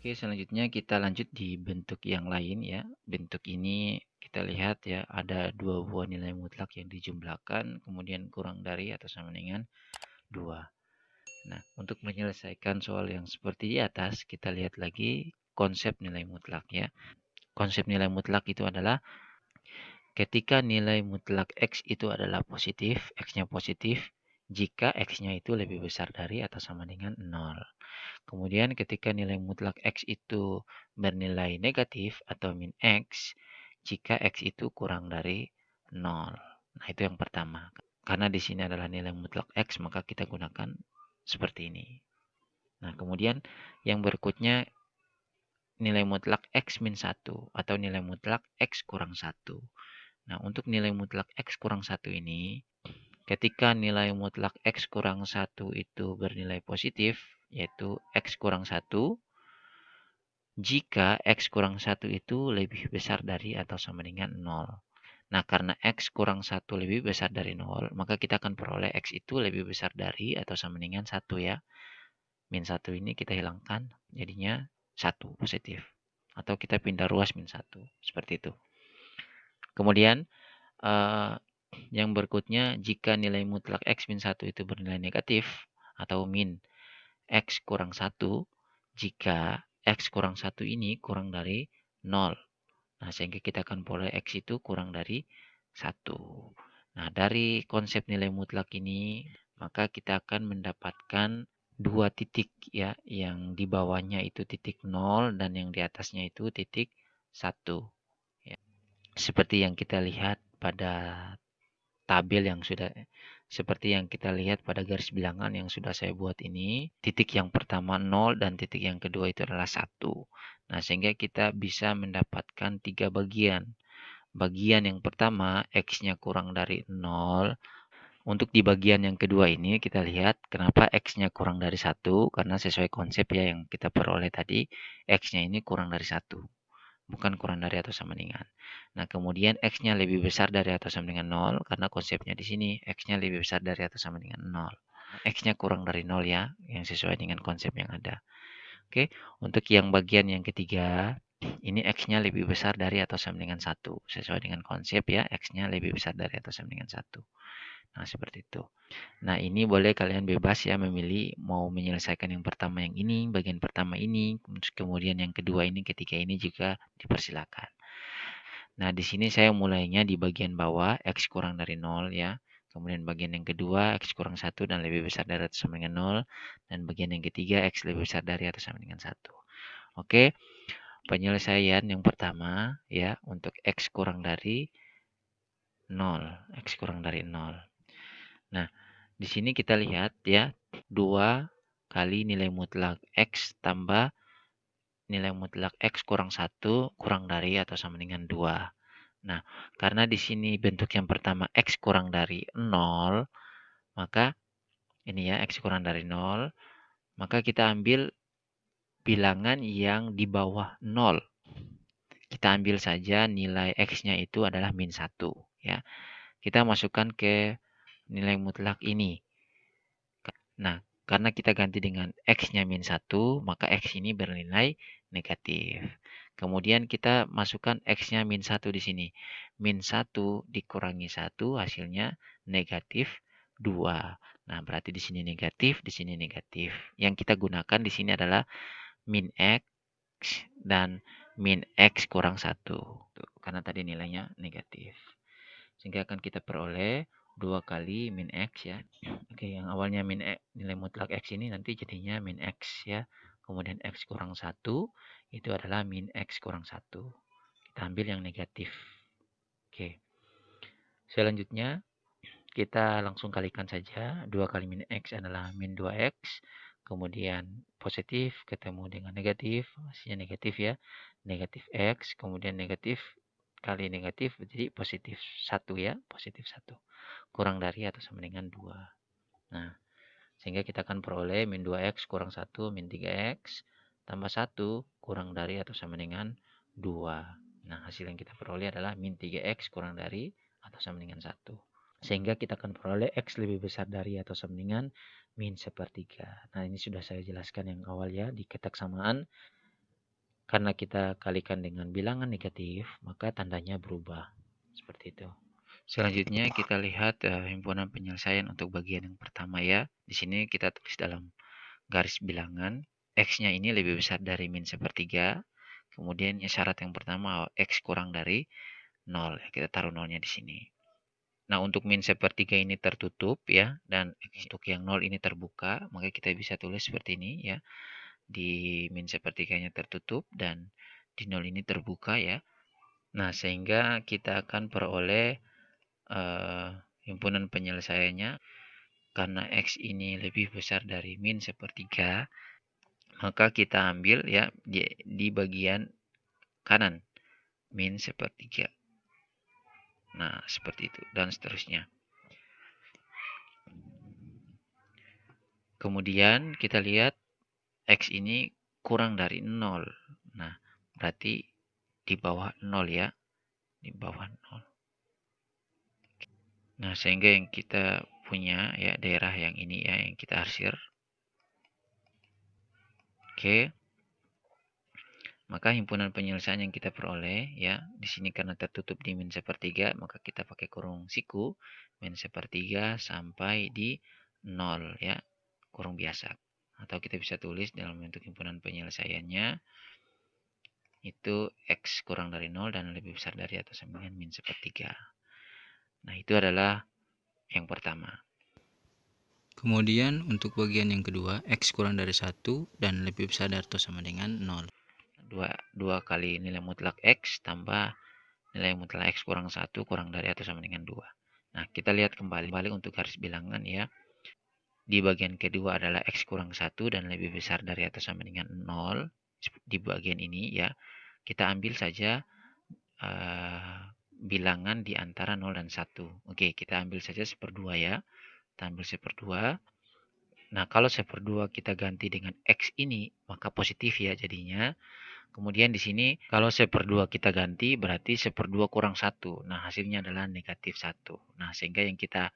Oke, selanjutnya kita lanjut di bentuk yang lain ya. Bentuk ini kita lihat ya, ada dua buah nilai mutlak yang dijumlahkan, kemudian kurang dari atau sama dengan 2. Nah, untuk menyelesaikan soal yang seperti di atas, kita lihat lagi konsep nilai mutlak ya. Konsep nilai mutlak itu adalah ketika nilai mutlak X itu adalah positif, X-nya positif, jika X-nya itu lebih besar dari atau sama dengan 0. Kemudian ketika nilai mutlak X itu bernilai negatif atau min X, jika X itu kurang dari 0. Nah, itu yang pertama. Karena di sini adalah nilai mutlak X, maka kita gunakan seperti ini. Nah, kemudian yang berikutnya nilai mutlak X min 1 atau nilai mutlak X kurang 1. Nah, untuk nilai mutlak X kurang 1 ini, ketika nilai mutlak X kurang 1 itu bernilai positif, yaitu X kurang 1, jika X kurang 1 itu lebih besar dari atau sama dengan 0. Nah, karena X kurang 1 lebih besar dari 0, maka kita akan peroleh X itu lebih besar dari atau sama dengan 1 ya. Min 1 ini kita hilangkan, jadinya 1 positif. Atau kita pindah ruas min 1, seperti itu. Kemudian, yang berikutnya, jika nilai mutlak X min 1 itu bernilai negatif, atau min X kurang 1, jika X kurang 1 ini kurang dari 0. Nah, sehingga kita akan peroleh X itu kurang dari 1. Nah, dari konsep nilai mutlak ini, maka kita akan mendapatkan dua titik ya, yang di bawahnya itu titik 0 dan yang di atasnya itu titik 1. Ya. Seperti yang kita lihat pada tabel yang sudah seperti yang kita lihat pada garis bilangan yang sudah saya buat ini, titik yang pertama 0 dan titik yang kedua itu adalah 1. Nah, sehingga kita bisa mendapatkan 3 bagian. Bagian yang pertama, X-nya kurang dari 0. Untuk di bagian yang kedua ini, kita lihat kenapa X-nya kurang dari 1. Karena sesuai konsep ya yang kita peroleh tadi, X-nya ini kurang dari 1. Bukan kurang dari atau sama dengan. Nah, kemudian X-nya lebih besar dari atau sama dengan 0, karena konsepnya di sini X-nya lebih besar dari atau sama dengan 0. X-nya kurang dari 0 ya, yang sesuai dengan konsep yang ada. Oke, untuk yang bagian yang ketiga, ini X-nya lebih besar dari atau sama dengan 1. Sesuai dengan konsep ya, X-nya lebih besar dari atau sama dengan 1. Nah, seperti itu. Nah, ini boleh kalian bebas ya memilih mau menyelesaikan yang pertama yang ini, bagian pertama ini, kemudian yang kedua ini, ketiga ini juga dipersilakan. Nah, di sini saya mulainya di bagian bawah, X kurang dari 0 ya. Kemudian bagian yang kedua, X kurang 1 dan lebih besar dari atau sama dengan 0. Dan bagian yang ketiga, X lebih besar dari atau sama dengan 1. Oke, penyelesaian yang pertama ya, untuk X kurang dari 0. X kurang dari 0. Nah, di sini kita lihat ya, 2 kali nilai mutlak X tambah nilai mutlak X kurang 1 kurang dari atau sama dengan 2. Nah, karena di sini bentuk yang pertama X kurang dari 0, maka ini ya X kurang dari 0, maka kita ambil bilangan yang di bawah 0. Kita ambil saja nilai X-nya itu adalah min 1. Ya. Kita masukkan ke nilai mutlak ini. Nah, karena kita ganti dengan X-nya min 1, maka X ini bernilai negatif. Kemudian kita masukkan X-nya min 1 di sini. Min 1 dikurangi 1 hasilnya negatif 2. Nah, berarti di sini negatif, di sini negatif. Yang kita gunakan di sini adalah min X dan min X kurang 1. Karena tadi nilainya negatif. Sehingga akan kita peroleh 2 kali min X ya. Oke, yang awalnya min X, nilai mutlak X ini nanti jadinya min X ya. Kemudian X kurang 1 itu adalah min X kurang 1. Kita ambil yang negatif. Oke. Selanjutnya kita langsung kalikan saja. 2 kali min X adalah min 2X. Kemudian positif ketemu dengan negatif. Hasilnya negatif ya. Negatif X. Kemudian negatif kali negatif jadi positif 1 ya. Positif 1. Kurang dari atau sama dengan 2. Nah, sehingga kita akan peroleh min 2X kurang 1 min 3X tambah 1 kurang dari atau sama dengan 2. Nah, hasil yang kita peroleh adalah min 3X kurang dari atau sama dengan 1. Sehingga kita akan peroleh X lebih besar dari atau sama dengan min sepertiga. Nah, ini sudah saya jelaskan yang awal ya, di ketak samaan. Karena kita kalikan dengan bilangan negatif, maka tandanya berubah. Seperti itu. Selanjutnya kita lihat himpunan penyelesaian untuk bagian yang pertama ya. Di sini kita tulis dalam garis bilangan. X-nya ini lebih besar dari min sepertiga. Kemudian syarat yang pertama, X kurang dari 0. Kita taruh 0-nya di sini. Nah, untuk min sepertiga ini tertutup ya, dan untuk yang 0 ini terbuka, maka kita bisa tulis seperti ini ya. Di min sepertiganya tertutup dan di 0 ini terbuka ya. Nah, sehingga kita akan peroleh himpunan penyelesaiannya. Karena X ini lebih besar dari min sepertiga, maka kita ambil ya di bagian kanan, min sepertiga. Nah, seperti itu, dan seterusnya. Kemudian kita lihat X ini kurang dari 0. Nah, berarti di bawah 0 ya. Di bawah 0. Nah, sehingga yang kita punya ya daerah yang ini ya, yang kita arsir. Oke. Maka himpunan penyelesaian yang kita peroleh ya, di sini karena tertutup di min sepertiga, maka kita pakai kurung siku min sepertiga sampai di 0 ya, kurung biasa. Atau kita bisa tulis dalam bentuk himpunan penyelesaiannya itu X kurang dari 0 dan lebih besar dari atau sama dengan min sepertiga. Nah, itu adalah yang pertama. Kemudian untuk bagian yang kedua, X kurang dari 1 dan lebih besar dari atau sama dengan 0. 2 kali nilai mutlak X tambah nilai mutlak X kurang 1 kurang dari atau sama dengan 2. Nah, kita lihat kembali untuk garis bilangan ya. Di bagian kedua adalah X kurang 1 dan lebih besar dari atau sama dengan 0. Di bagian ini ya, kita ambil saja bilangan di antara 0 dan 1. Oke, kita ambil saja 1/2 ya. Kita ambil 1/2. Nah, kalau 1/2 kita ganti dengan X ini, maka positif ya jadinya. Kemudian di sini kalau 1/2 kita ganti berarti 1/2 kurang 1. Nah, hasilnya adalah negatif 1. Nah, sehingga yang kita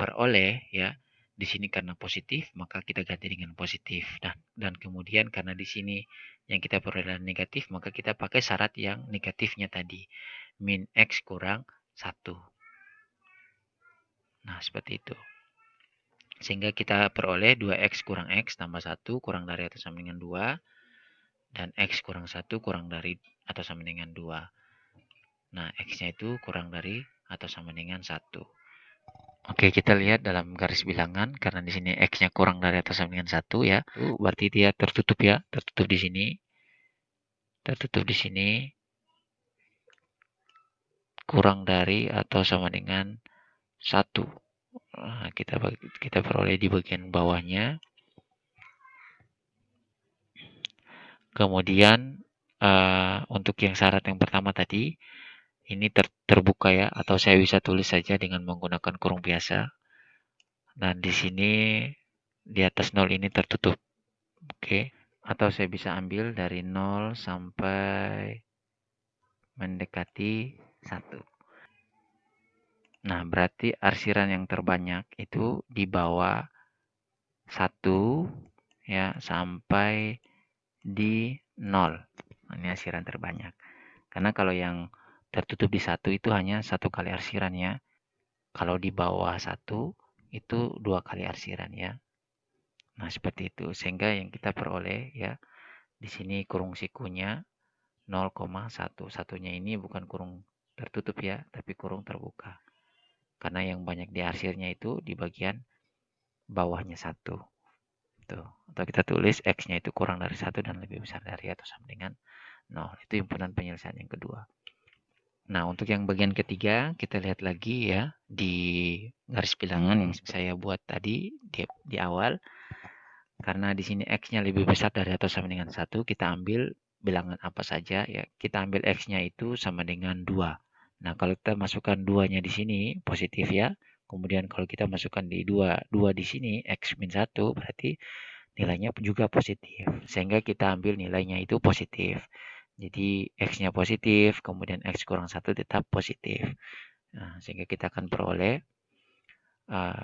peroleh ya, di sini karena positif, maka kita ganti dengan positif. Dan kemudian karena di sini yang kita peroleh negatif, maka kita pakai syarat yang negatifnya tadi. Min X kurang 1. Nah, seperti itu. Sehingga kita peroleh 2X kurang X tambah 1 kurang dari atau sama dengan 2. Dan X kurang 1 kurang dari atau sama dengan 2. Nah, X-nya itu kurang dari atau sama dengan 1. Oke, kita lihat dalam garis bilangan. Karena di sini X-nya kurang dari atau sama dengan 1 ya. Berarti dia tertutup ya. Tertutup di sini. Tertutup di sini. Kurang dari atau sama dengan 1. Nah, kita peroleh di bagian bawahnya. Kemudian untuk yang syarat yang pertama tadi, ini terbuka ya, atau saya bisa tulis saja dengan menggunakan kurung biasa. Dan di sini di atas 0 ini tertutup. Oke. Atau saya bisa ambil dari 0 sampai mendekati 1. Nah, berarti arsiran yang terbanyak itu di bawah 1 ya sampai di 0. Ini arsiran terbanyak. Karena kalau yang tertutup di 1 itu hanya 1 kali arsiran ya. Kalau di bawah 1 itu 2 kali arsiran ya. Nah, seperti itu. Sehingga yang kita peroleh ya, di sini kurung sikunya 0,1. Satunya ini bukan kurung tertutup ya, tapi kurung terbuka. Karena yang banyak di arsirnya itu di bagian bawahnya 1. Tuh. Atau kita tulis X-nya itu kurang dari 1 dan lebih besar dari atau sama dengan 0. Itu himpunan penyelesaian yang kedua. Nah, untuk yang bagian ketiga, kita lihat lagi ya di garis bilangan yang saya buat tadi di awal. Karena di sini X-nya lebih besar dari atau sama dengan 1, kita ambil bilangan apa saja ya. Kita ambil X-nya itu sama dengan 2. Nah, kalau kita masukkan 2-nya di sini positif ya. Kemudian kalau kita masukkan di 2 di sini X min 1 berarti nilainya juga positif. Sehingga kita ambil nilainya itu positif. Jadi X-nya positif, kemudian X kurang 1 tetap positif. Nah, sehingga kita akan peroleh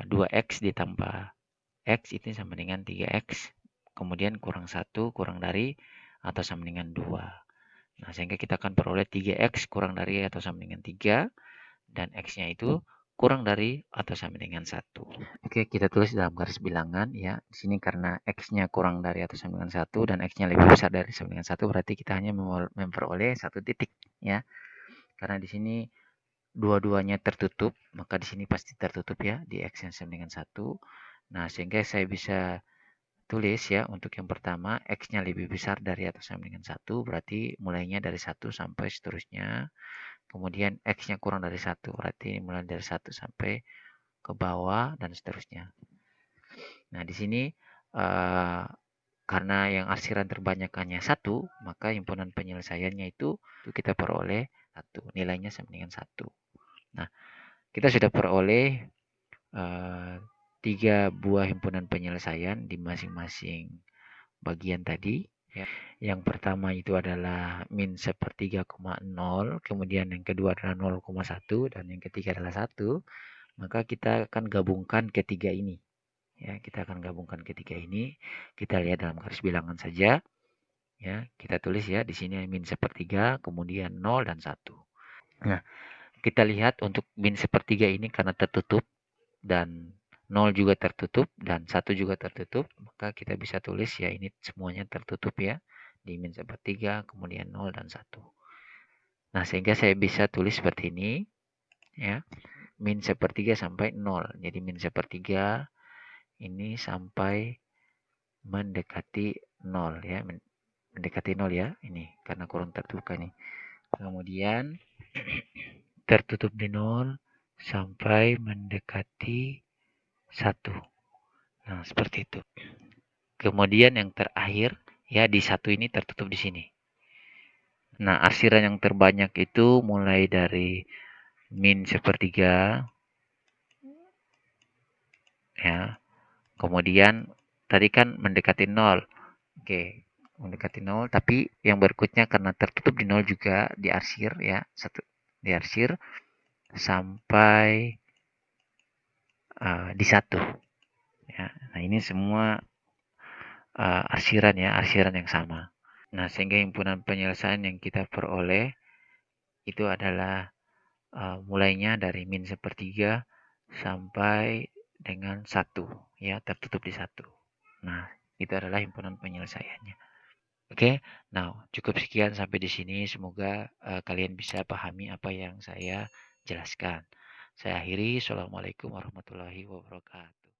2x ditambah x itu sama dengan 3x, kemudian kurang 1 kurang dari atau sama dengan 2. Nah, sehingga kita akan peroleh 3x kurang dari atau sama dengan 3, dan x-nya itu kurang dari atau sama dengan 1. Oke, kita tulis dalam garis bilangan ya. Di sini karena x-nya kurang dari atau sama dengan 1 dan x-nya lebih besar dari sama dengan 1, berarti kita hanya memperoleh 1 titik ya. Karena di sini dua-duanya tertutup, maka di sini pasti tertutup ya di x yang sama dengan 1. Nah, sehingga saya bisa tulis ya untuk yang pertama x-nya lebih besar dari atau sama dengan 1, berarti mulainya dari 1 sampai seterusnya. Kemudian x-nya kurang dari 1, berarti mulai dari 1 sampai ke bawah dan seterusnya. Nah, di sini karena yang arsiran terbanyak hanya 1, maka himpunan penyelesaiannya itu kita peroleh 1, nilainya sama dengan 1. Nah, kita sudah peroleh 3 buah himpunan penyelesaian di masing-masing bagian tadi. Ya. Yang pertama itu adalah min 1/3,0, kemudian yang kedua adalah 0,1, dan yang ketiga adalah 1. Maka kita akan gabungkan ketiga ini. Ya, kita akan gabungkan ketiga ini. Kita lihat dalam garis bilangan saja. Ya, kita tulis ya di sini min 1/3, kemudian 0 dan 1. Nah, kita lihat untuk min 1/3 ini karena tertutup dan 0 juga tertutup dan 1 juga tertutup, maka kita bisa tulis ya ini semuanya tertutup ya di min 1/3, kemudian 0 dan 1. Nah, sehingga saya bisa tulis seperti ini ya. Min 1/3 sampai 0. Jadi min 1/3 ini sampai mendekati 0 ya. Mendekati 0 ya ini karena kurang tertutup ini. Kemudian tertutup di 0 sampai mendekati 1. Nah, seperti itu. Kemudian yang terakhir ya di 1 ini tertutup di sini. Nah, arsiran yang terbanyak itu mulai dari min 1/3 ya. Kemudian tadi kan mendekati 0. Oke, mendekati 0, tapi yang berikutnya karena tertutup di 0 juga diarsir ya, diarsir sampai di 1 ya. Nah, ini semua arsiran ya, arsiran yang sama. Nah, sehingga himpunan penyelesaian yang kita peroleh itu adalah mulainya dari min 1/3 sampai dengan 1 ya, tertutup di 1. Nah, itu adalah himpunan penyelesaiannya. Oke, nah cukup sekian sampai di sini. Semoga kalian bisa pahami apa yang saya jelaskan. Saya akhiri. Assalamualaikum warahmatullahi wabarakatuh.